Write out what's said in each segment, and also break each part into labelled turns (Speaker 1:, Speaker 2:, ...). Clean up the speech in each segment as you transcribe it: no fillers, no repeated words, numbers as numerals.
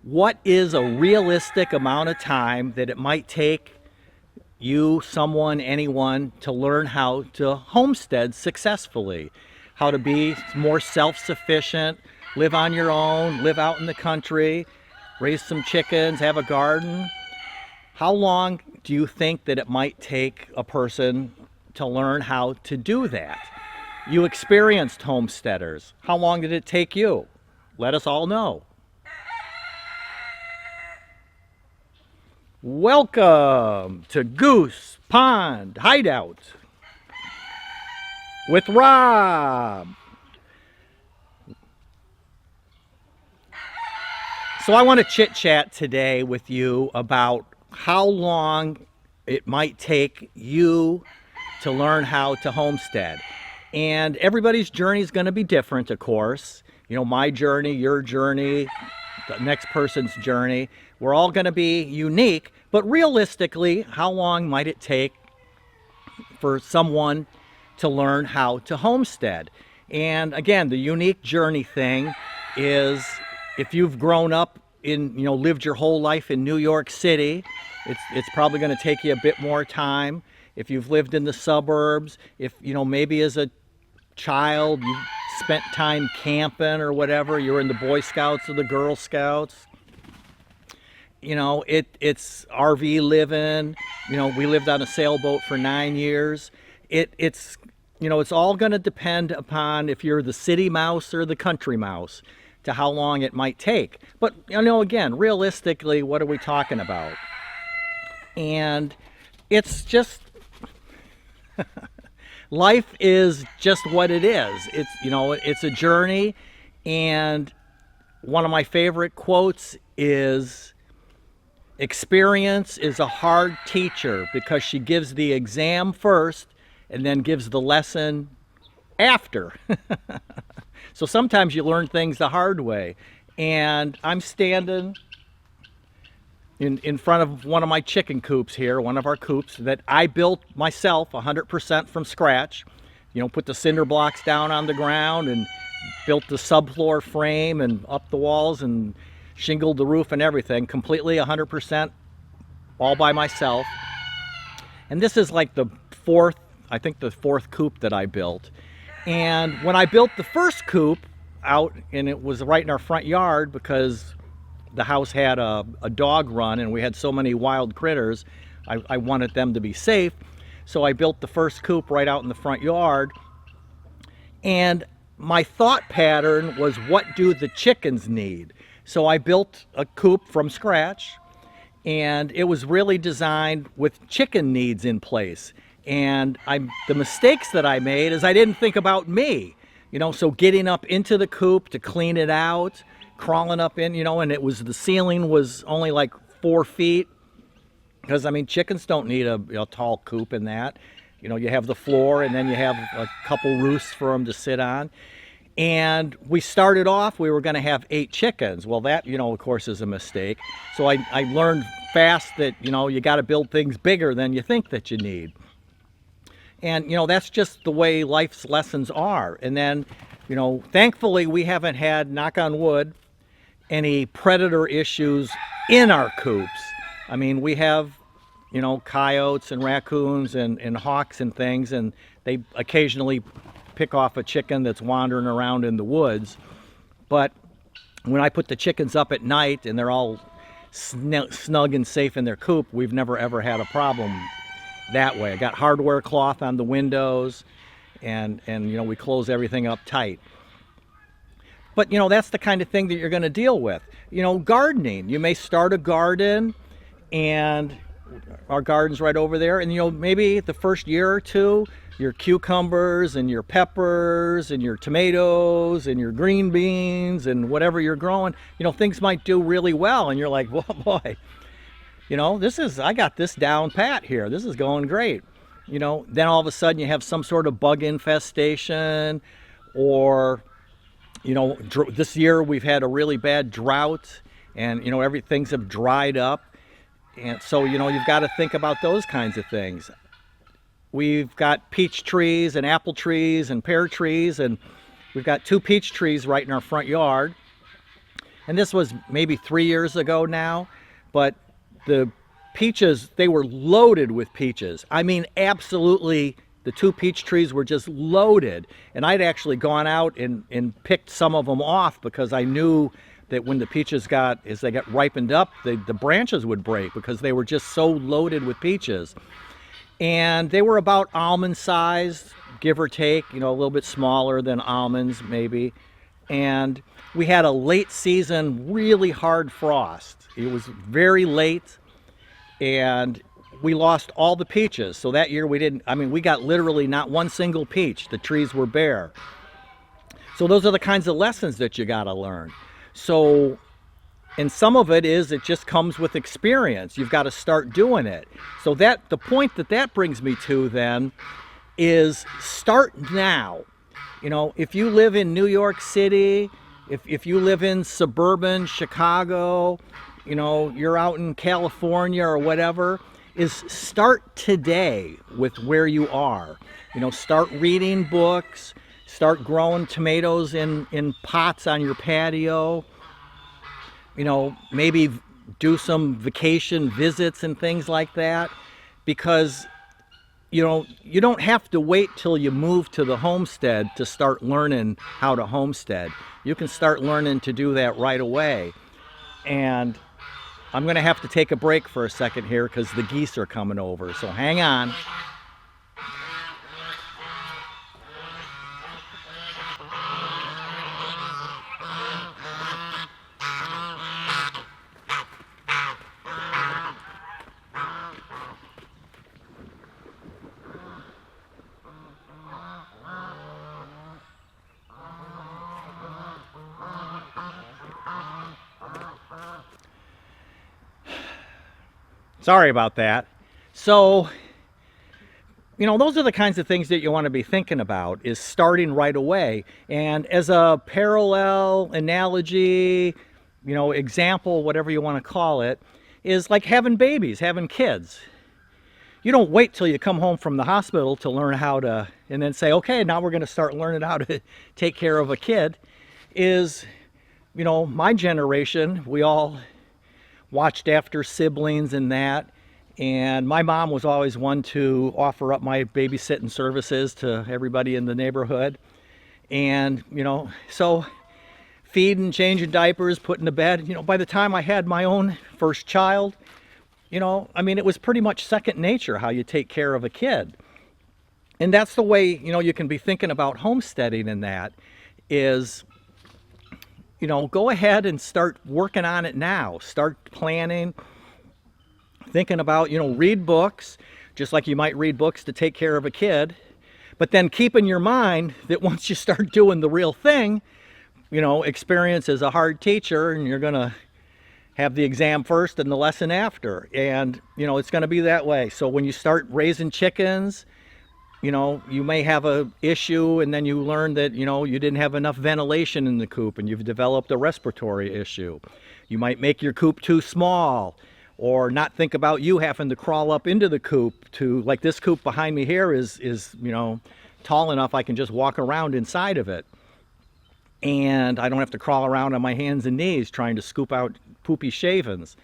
Speaker 1: What is a realistic amount of time that it might take you, someone, anyone to learn how to homestead successfully? How to be more self-sufficient, live on your own, live out in the country, raise some chickens, have a garden. How long do you think that it might take a person to learn how to do that? You experienced homesteaders. How long did it take you? Let us all know. Welcome to Goose Pond Hideout with Rob. So I want to chit-chat today with you about how long it might take you to learn how to homestead. And everybody's journey is going to be different, of course. You know, my journey, your journey, the next person's journey. We're all going to be unique, but realistically, how long might it take for someone to learn how to homestead? And again, the unique journey thing is if you've grown up in, lived your whole life in New York City, it's probably going to take you a bit more time. If you've lived in the suburbs, if, maybe as a child you spent time camping or whatever, you're in the Boy Scouts or the Girl Scouts. It's RV living. We lived on a sailboat for 9 years. It's all going to depend upon if you're the city mouse or the country mouse to how long it might take. But, again, realistically, what are we talking about? And it's just, life is just what it is. It's a journey. And one of my favorite quotes is, experience is a hard teacher because she gives the exam first and then gives the lesson after. So sometimes you learn things the hard way. And I'm standing in front of one of my chicken coops here, one of our coops that I built myself 100% from scratch. Put the cinder blocks down on the ground and built the subfloor frame and up the walls and shingled the roof and everything, completely 100% all by myself. And this is like the fourth coop that I built. And when I built the first coop out, and it was right in our front yard because the house had a dog run and we had so many wild critters, I wanted them to be safe. So I built the first coop right out in the front yard. And my thought pattern was, what do the chickens need? So I built a coop from scratch, and it was really designed with chicken needs in place. And the mistakes that I made is I didn't think about me. So getting up into the coop to clean it out, crawling up in, and the ceiling was only like 4 feet. Because, chickens don't need a tall coop in that. You have the floor, and then you have a couple roosts for them to sit on. And we started off, we were going to have 8 chickens. Well, that, of course, is a mistake. So I learned fast that, you got to build things bigger than you think that you need. And, that's just the way life's lessons are. And then, thankfully, we haven't had, knock on wood, any predator issues in our coops. We have, coyotes and raccoons and hawks and things, and they occasionally pick off a chicken that's wandering around in the woods. But when I put the chickens up at night and they're all snug and safe in their coop, we've never ever had a problem that way. I got hardware cloth on the windows, and we close everything up tight. But that's the kind of thing that you're going to deal with. Gardening. You may start a garden, and our garden's right over there, and maybe the first year or two, your cucumbers and your peppers and your tomatoes and your green beans and whatever you're growing, things might do really well, and you're like, whoa, boy, I got this down pat here. This is going great. Then all of a sudden you have some sort of bug infestation, or, this year we've had a really bad drought, and, things have dried up. And so, you've got to think about those kinds of things. We've got peach trees and apple trees and pear trees, and we've got 2 peach trees right in our front yard. and this was maybe 3 years ago now, but the peaches, they were loaded with peaches. I mean, absolutely, the 2 peach trees were just loaded. And I'd actually gone out and picked some of them off because I knew that when the peaches as they got ripened up, the branches would break because they were just so loaded with peaches. And they were about almond sized, give or take, a little bit smaller than almonds maybe. And we had a late season, really hard frost. It was very late, and we lost all the peaches. So that year we got literally not one single peach. The trees were bare. So those are the kinds of lessons that you gotta learn. So, and some of it just comes with experience. You've got to start doing it. So the point that brings me to then is start now. If you live in New York City, if you live in suburban Chicago, you're out in California or whatever, is start today with where you are. Start reading books, start growing tomatoes in pots on your patio. Maybe do some vacation visits and things like that, because you don't have to wait till you move to the homestead to start learning how to homestead. You can start learning to do that right away. And I'm going to have to take a break for a second here because the geese are coming over, so hang on. Sorry about that. So, those are the kinds of things that you want to be thinking about, is starting right away. And as a parallel, analogy, example, whatever you want to call it, is like having babies, having kids. You don't wait till you come home from the hospital to learn how to, and then say, okay, now we're going to start learning how to take care of a kid. My generation, we all watched after siblings and that, and my mom was always one to offer up my babysitting services to everybody in the neighborhood. And so feeding, changing diapers, putting to bed, by the time I had my own first child, it was pretty much second nature how you take care of a kid. And that's the way you can be thinking about homesteading, in that is go ahead and start working on it now. Start planning, thinking about, read books, just like you might read books to take care of a kid. But then keep in your mind that once you start doing the real thing, experience is a hard teacher, and you're going to have the exam first and the lesson after. And, it's going to be that way. So when you start raising chickens, you may have a issue, and then you learn that, you didn't have enough ventilation in the coop and you've developed a respiratory issue. You might make your coop too small, or not think about you having to crawl up into the coop like this coop behind me here is tall enough I can just walk around inside of it. And I don't have to crawl around on my hands and knees trying to scoop out poopy shavings.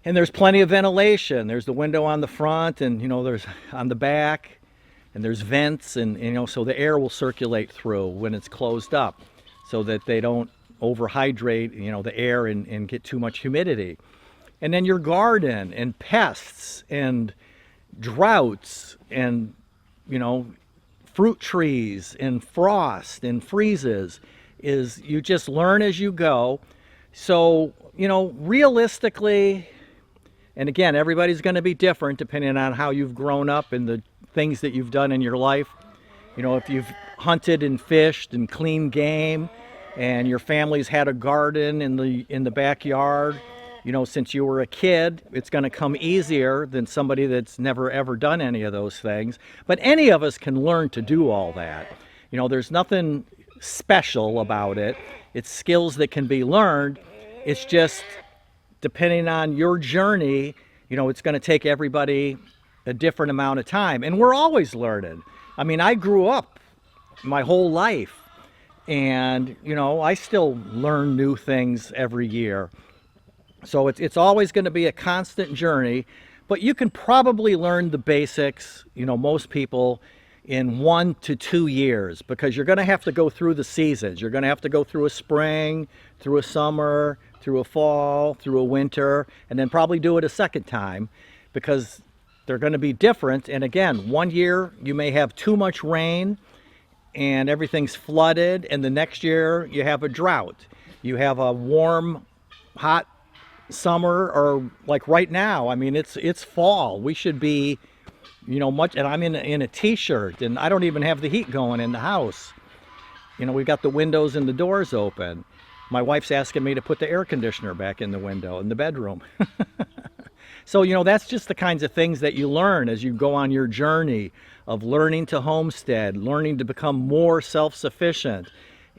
Speaker 1: And there's plenty of ventilation. There's the window on the front, and, there's on the back. And there's vents, and so the air will circulate through when it's closed up, so that they don't overhydrate the air and get too much humidity. And then your garden, and pests, and droughts, and fruit trees, and frost, and freezes, is you just learn as you go. So realistically, and again, everybody's going to be different depending on how you've grown up and the things that you've done in your life. If you've hunted and fished and cleaned game, and your family's had a garden in the backyard, since you were a kid, it's going to come easier than somebody that's never ever done any of those things. But any of us can learn to do all that. There's nothing special about it. It's skills that can be learned. It's just depending on your journey, it's going to take everybody a different amount of time. And we're always learning. I grew up my whole life And, you know, I still learn new things every year. So it's always going to be a constant journey, but you can probably learn the basics, you know, most people in 1 to 2 years, because you're going to have to go through the seasons. You're going to have to go through a spring, through a summer, through a fall, through a winter, and then probably do it a second time, because they're going to be different. And again, one year you may have too much rain and everything's flooded, and the next year you have a drought. You have a warm, hot summer, or like right now, I mean, it's fall. We should be, you know, much, and I'm in a t-shirt, and I don't even have the heat going in the house. You know, we've got the windows and the doors open. My wife's asking me to put the air conditioner back in the window in the bedroom. So, you know, that's just the kinds of things that you learn as you go on your journey of learning to homestead, learning to become more self-sufficient,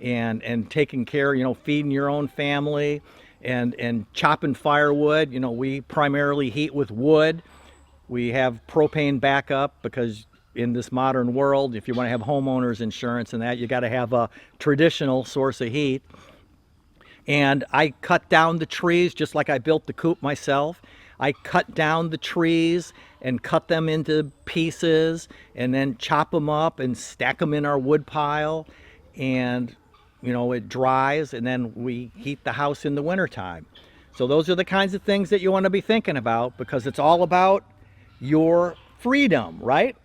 Speaker 1: and taking care, you know, feeding your own family, and chopping firewood. You know, we primarily heat with wood. We have propane backup, because in this modern world, if you want to have homeowners insurance and that, you got to have a traditional source of heat. And I cut down the trees just like I built the coop myself. I cut down the trees and cut them into pieces, and then chop them up and stack them in our wood pile. And, you know, it dries, and then we heat the house in the wintertime. So those are the kinds of things that you want to be thinking about, because it's all about your freedom, right?